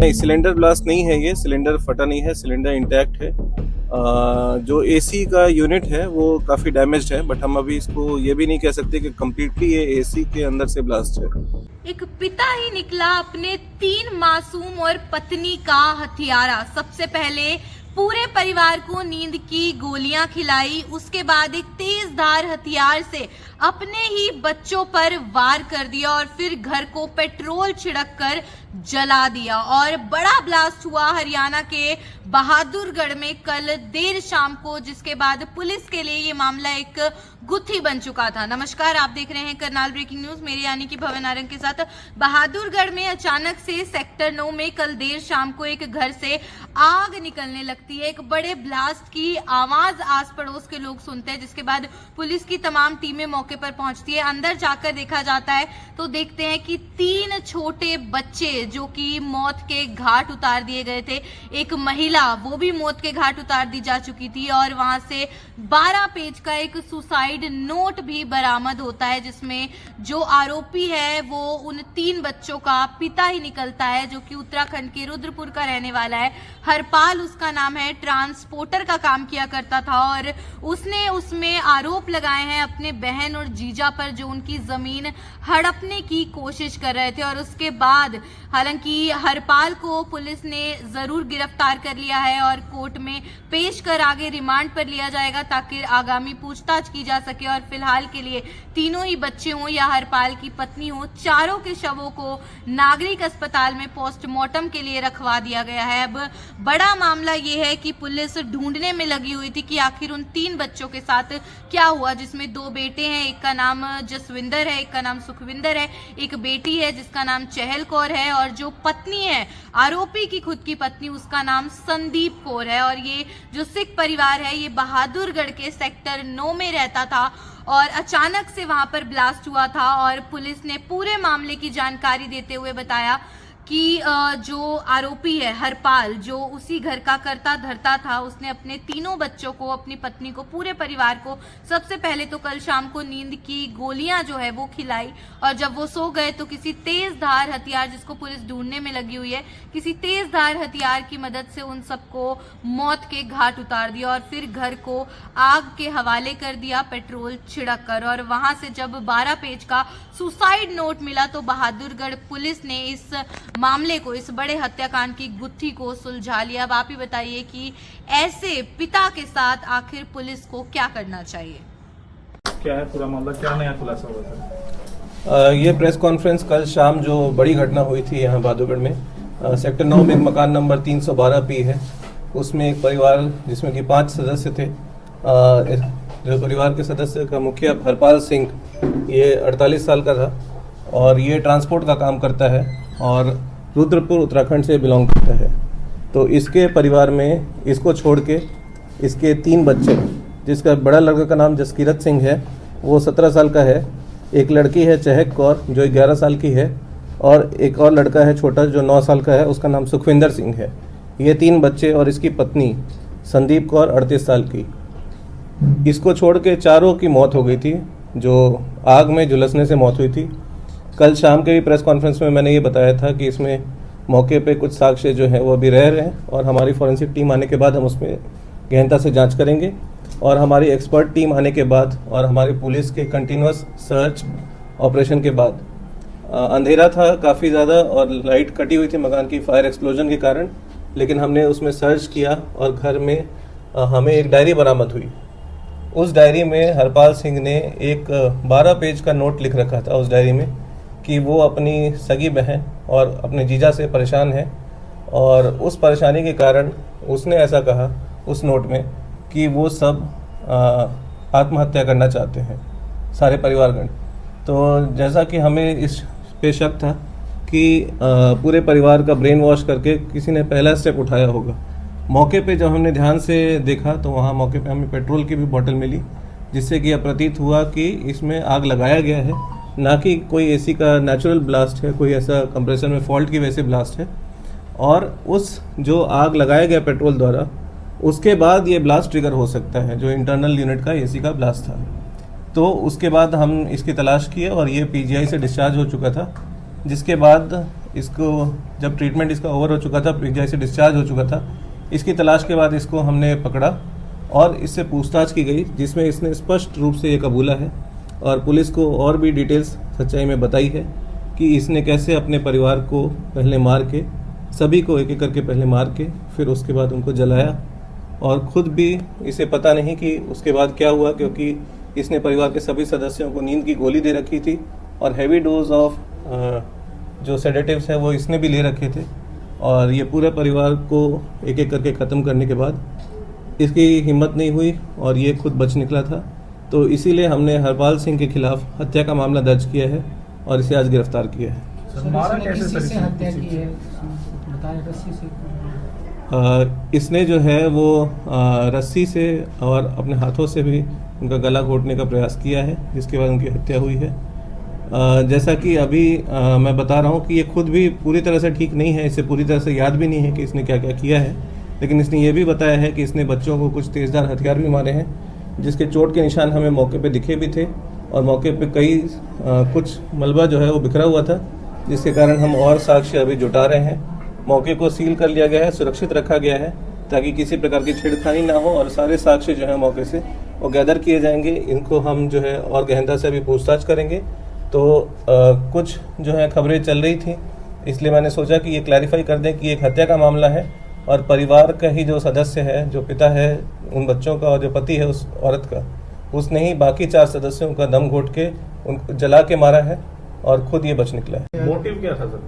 नहीं, cylinder blast नहीं है, ये सिलेंडर फटा नहीं है, सिलेंडर इंटैक्ट है। जो एसी का यूनिट है वो काफ़ी डैमेज्ड है, बट हम अभी इसको ये भी नहीं कह सकते कि कम्प्लीटली ये एसी के अंदर से ब्लास्ट है। एक पिता ही निकला अपने 3 मासूम और पत्नी का हथियारा। सबसे पहले पूरे परिवार को नींद की गोलियां खिलाई, उसके बाद एक तेज धार हथियार से अपने ही बच्चों पर वार कर दिया और फिर घर को पेट्रोल छिड़क कर जला दिया। और बड़ा ब्लास्ट हुआ हरियाणा के बहादुरगढ़ में कल देर शाम को, जिसके बाद पुलिस के लिए ये मामला एक गुत्थी बन चुका था। नमस्कार, आप देख रहे हैं करनाल ब्रेकिंग न्यूज, मेरे यानी कि भवन नारंग के साथ। बहादुरगढ़ में अचानक से सेक्टर 9 में कल देर शाम को एक घर से आग निकलने लगती है। एक बड़े ब्लास्ट की आवाज आस पड़ोस के लोग सुनते हैं, जिसके बाद पुलिस की तमाम टीमें मौके पर पहुंचती है। अंदर जाकर देखा जाता है तो देखते हैं कि 3 छोटे बच्चे जो कि मौत के घाट उतार दिए गए थे, एक महिला वो भी मौत के घाट उतार दी जा चुकी थी, और वहां से 12 पेज का एक सुसाइड नोट भी बरामद होता है, जिसमें जो आरोपी है वो उन 3 बच्चों का पिता ही निकलता है, जो कि उत्तराखंड के रुद्रपुर का रहने वाला है। हरपाल उसका नाम है, ट्रांसपोर्टर का काम किया करता था, और उसने उसमें आरोप लगाए हैं अपने बहन और जीजा पर, जो उनकी जमीन हड़पने की कोशिश कर रहे थे। और उसके बाद हालांकि हरपाल को पुलिस ने जरूर गिरफ्तार कर लिया है और कोर्ट में पेश कर आगे रिमांड पर लिया जाएगा, ताकि आगामी पूछताछ की जा सके। और फिलहाल के लिए तीनों ही बच्चे हों या हरपाल की पत्नी हो, चारों के शवों को नागरिक अस्पताल में पोस्टमार्टम के लिए रखवा दिया गया है। अब बड़ा मामला ये है कि पुलिस ढूंढने में लगी हुई थी कि आखिर उन 3 बच्चों के साथ क्या हुआ, जिसमें 2 बेटे हैं, एक का नाम जसविंदर है, एक का नाम सुखविंदर है, एक बेटी है जिसका नाम चहल कौर है, और जो पत्नी है आरोपी की खुद की पत्नी, उसका नाम संदीप कौर है। और ये जो सिख परिवार है ये बहादुरगढ़ के सेक्टर 9 में रहता था, और अचानक से वहां पर ब्लास्ट हुआ था। और पुलिस ने पूरे मामले की जानकारी देते हुए बताया कि जो आरोपी है हरपाल, जो उसी घर का करता धरता था, उसने अपने तीनों बच्चों को, अपनी पत्नी को, पूरे परिवार को सबसे पहले तो कल शाम को नींद की गोलियां जो है वो खिलाई, और जब वो सो गए तो किसी तेज धार हथियार, जिसको पुलिस ढूंढने में लगी हुई है, किसी तेज धार हथियार की मदद से उन सबको मौत के घाट उतार दिया और फिर घर को आग के हवाले कर दिया पेट्रोल छिड़क कर। और वहां से जब 12 पेज का सुसाइड नोट मिला तो बहादुरगढ़ पुलिस ने इस मामले को, इस बड़े हत्याकांड की गुत्थी को सुलझा लिया। अब आप ही बताइए कि ऐसे पिता के साथ आखिर पुलिस को क्या करना चाहिए? क्या है पूरा मामला, क्या नया खुलासा हुआ था? ये प्रेस कॉन्फ्रेंस कल शाम जो बड़ी घटना हुई थी यहाँ बहादुरगढ़ में, सेक्टर 9 में मकान नंबर 312 पी है, उसमें एक परिवार जिसमें कि 5 सदस्य थे। जो परिवार के सदस्य का मुखिया हरपाल सिंह, ये 48 साल का था और ये ट्रांसपोर्ट का काम करता है और रुद्रपुर उत्तराखंड से बिलोंग करता है। तो इसके परिवार में इसको छोड़ के इसके 3 बच्चे, जिसका बड़ा लड़का का नाम जसकीरत सिंह है, वो 17 साल का है, एक लड़की है चहक कौर जो 11 साल की है, और एक और लड़का है छोटा जो 9 साल का है, उसका नाम सुखविंदर सिंह है। ये 3 बच्चे और इसकी पत्नी संदीप कौर 38 साल की। इसको छोड़ के चारों की मौत हो गई थी, जो आग में झुलसने से मौत हुई थी। कल शाम के भी प्रेस कॉन्फ्रेंस में मैंने ये बताया था कि इसमें मौके पे कुछ साक्ष्य जो है वो अभी रह रहे हैं, और हमारी फॉरेंसिक टीम आने के बाद हम उसमें गहनता से जांच करेंगे, और हमारी एक्सपर्ट टीम आने के बाद और हमारी पुलिस के कंटिन्यूस सर्च ऑपरेशन के बाद, अंधेरा था काफ़ी ज़्यादा और लाइट कटी हुई थी मकान की फायर एक्सप्लोजन के कारण, लेकिन हमने उसमें सर्च किया और घर में हमें एक डायरी बरामद हुई। उस डायरी में हरपाल सिंह ने एक 12 पेज का नोट लिख रखा था उस डायरी में कि वो अपनी सगी बहन और अपने जीजा से परेशान है, और उस परेशानी के कारण उसने ऐसा कहा उस नोट में कि वो सब आत्महत्या करना चाहते हैं सारे परिवारगण। तो जैसा कि हमें इस पे शक था कि पूरे परिवार का ब्रेन वॉश करके किसी ने पहला स्टेप उठाया होगा। मौके पे जब हमने ध्यान से देखा तो वहाँ मौके पे हमें पेट्रोल की भी बोतल मिली, जिससे कि यह प्रतीत हुआ कि इसमें आग लगाया गया है, ना कि कोई एसी का नेचुरल ब्लास्ट है, कोई ऐसा कंप्रेसर में फॉल्ट की वजह से ब्लास्ट है। और उस जो आग लगाया गया पेट्रोल द्वारा, उसके बाद ये ब्लास्ट ट्रिगर हो सकता है, जो इंटरनल यूनिट का एसी का ब्लास्ट था। तो उसके बाद हम इसकी तलाश किए और ये पीजीआई से डिस्चार्ज हो चुका था, जिसके बाद इसको जब ट्रीटमेंट इसका ओवर हो चुका था, जैसे डिस्चार्ज हो चुका था, इसकी तलाश के बाद इसको हमने पकड़ा और इससे पूछताछ की गई, जिसमें इसने स्पष्ट रूप से ये कबूला है और पुलिस को और भी डिटेल्स सच्चाई में बताई है कि इसने कैसे अपने परिवार को पहले मार के, सभी को एक एक करके पहले मार के फिर उसके बाद उनको जलाया, और खुद भी इसे पता नहीं कि उसके बाद क्या हुआ, क्योंकि इसने परिवार के सभी सदस्यों को नींद की गोली दे रखी थी और हैवी डोज ऑफ जो सेडेटिव्स है वो इसने भी ले रखे थे। और ये पूरे परिवार को एक एक करके ख़त्म करने के बाद इसकी हिम्मत नहीं हुई और ये खुद बच निकला था। तो इसीलिए हमने हरपाल सिंह के खिलाफ हत्या का मामला दर्ज किया है और इसे आज गिरफ्तार किया है। सर, मारा कैसे किसी सर से इसने? हत्या की है बताएं, रस्सी से? इसने जो है वो रस्सी से और अपने हाथों से भी उनका गला घोटने का प्रयास किया है, जिसके बाद उनकी हत्या हुई है। जैसा कि अभी मैं बता रहा हूँ कि ये खुद भी पूरी तरह से ठीक नहीं है, इसे पूरी तरह से याद भी नहीं है कि इसने क्या क्या किया है, लेकिन इसने ये भी बताया है कि इसने बच्चों को कुछ तेज़धार हथियार भी मारे हैं, जिसके चोट के निशान हमें मौके पे दिखे भी थे और मौके पे कई कुछ मलबा जो है वो बिखरा हुआ था, जिसके कारण हम और साक्ष्य अभी जुटा रहे हैं। मौके को सील कर लिया गया है, सुरक्षित रखा गया है ताकि किसी प्रकार की छेड़खानी ना हो और सारे साक्ष्य जो है मौके से वो गैदर किए जाएंगे। इनको हम जो है और गहनता से अभी पूछताछ करेंगे। तो कुछ जो है खबरें चल रही थी, इसलिए मैंने सोचा कि ये क्लैरिफाई कर दें कि एक हत्या का मामला है और परिवार का ही जो सदस्य है, जो पिता है उन बच्चों का और जो पति है उस औरत का, उसने ही बाकी 4 सदस्यों का दम घोट के उनको जला के मारा है और खुद ये बच निकला है। मोटिव क्या था सर?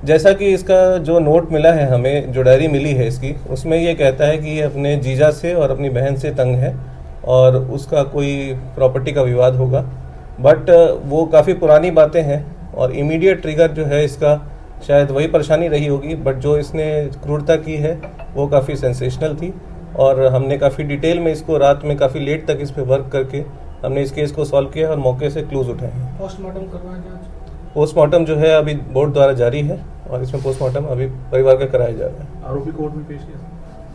जैसा कि इसका जो नोट मिला है हमें, जो डायरी मिली है इसकी, उसमें ये कहता है कि ये अपने जीजा से और अपनी बहन से तंग है और उसका कोई प्रॉपर्टी का विवाद होगा, बट वो काफ़ी पुरानी बातें हैं और इमीडिएट ट्रिगर जो है इसका शायद वही परेशानी रही होगी, बट जो इसने क्रूरता की है वो काफ़ी सेंसेशनल थी और हमने काफ़ी डिटेल में इसको रात में काफ़ी लेट तक इस पर वर्क करके हमने इस केस को सॉल्व किया और मौके से क्लूज उठाए हैं। पोस्टमार्टम करवाया जाए? पोस्टमार्टम जो है अभी बोर्ड द्वारा जारी है और इसमें पोस्टमार्टम अभी परिवार का कराया जा रहा है। आरोपी कोर्ट में पेश किया?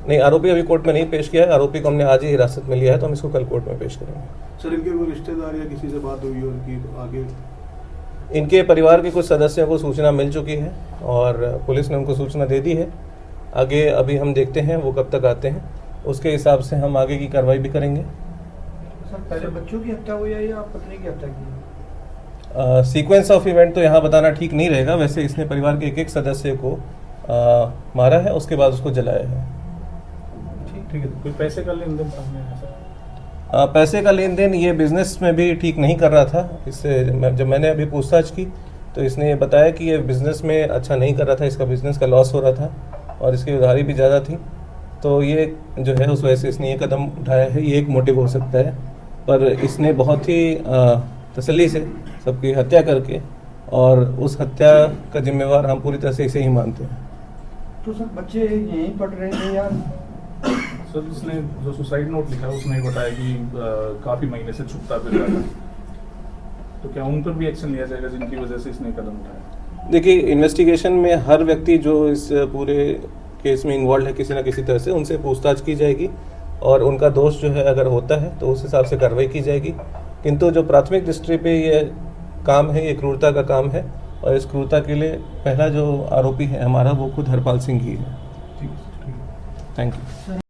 नहीं, आरोपी अभी कोर्ट में नहीं पेश किया है। आरोपी को हमने आज ही हिरासत में लिया है, तो हम इसको कल कोर्ट में पेश करेंगे। सर, इनके कोई रिश्तेदार या किसी से बात हुई और की आगे? इनके परिवार के कुछ सदस्यों को सूचना मिल चुकी है और पुलिस ने उनको सूचना दे दी है। आगे अभी हम देखते हैं वो कब तक आते हैं, उसके हिसाब से हम आगे की कार्रवाई भी करेंगे। सर, पहले बच्चों की हत्या हुई है या पत्नी की हत्या की है? सीक्वेंस ऑफ इवेंट तो यहाँ बताना ठीक नहीं रहेगा। वैसे इसने परिवार के एक सदस्य को मारा है, उसके बाद उसको जलाया है। ठीक है। कोई पैसे का लेन देन सामने आया सर? पैसे का लेन देन ये बिजनेस में भी ठीक नहीं कर रहा था। इससे जब मैंने अभी पूछताछ की तो इसने ये बताया कि ये बिजनेस में अच्छा नहीं कर रहा था, इसका बिजनेस का लॉस हो रहा था और इसकी उधारी भी ज़्यादा थी। तो ये जो है उस वजह से इसने ये कदम उठाया है। ये एक मोटिव हो सकता है, पर इसने बहुत ही तसल्ली से सबकी हत्या करके, और उस हत्या का जिम्मेवार हम पूरी तरह से इसे ही मानते हैं। तो सर, बच्चे यहीं पढ़ रहे थे या? सर, इसने जो सुसाइड नोट लिखा है उसमें बताया कि काफी महीने से छुपता फिर रहा था, तो क्या उन पर भी एक्शन लिया जाएगा जिनकी वजह से इसने कदम उठाया? देखिए, इन्वेस्टिगेशन में हर व्यक्ति जो इस पूरे केस में इन्वॉल्व है किसी न किसी तरह से, उनसे पूछताछ की जाएगी और उनका दोष जो है अगर होता है तो उस हिसाब से कार्रवाई की जाएगी। किंतु जो प्राथमिक दृष्टि पे ये काम है, ये क्रूरता का काम है और इस क्रूरता के लिए पहला जो आरोपी है हमारा वो खुद हरपाल सिंह ही है। ठीक है। Thank you.